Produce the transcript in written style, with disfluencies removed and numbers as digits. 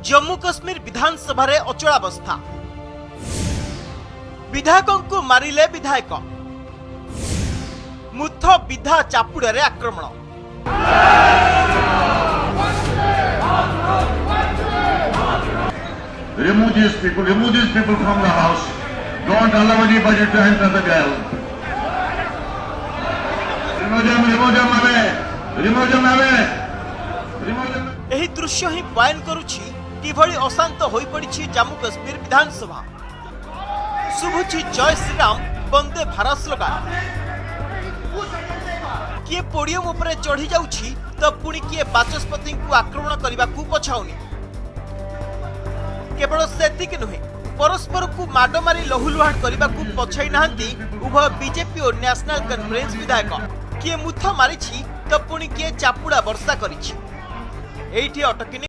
जम्मू कश्मीर विधानसभा रे अचलावस्था। विधायकों को मारिले विधायक, मुथ विधा चापुड़े आक्रमण। Remove these people from the house. Don't allow anybody to enter the jail. Remove them away. एही दृश्य ही बयान करुछि किभଳି अशांत होई पड़िछि जम्मू कश्मीर विधानसभा। शुभुछि जय श्री राम वंदे भारत स्लोगान। किए पोडियम उपरे चढ़ी जाउछि तो पुणी किए बाचस्पति को आक्रमण करने को पछाउनी। केवल सेतिक नुहे, परस्पर को माड मारी लहुलुहाट करने को पछाई नाहंती उभय बीजेपी और नेशनल कॉन्फ्रेंस विधायक। किए मुथ मारिछि तो पुणी किए चापुड़ा वर्षा करिछि। एइठी अटकिनी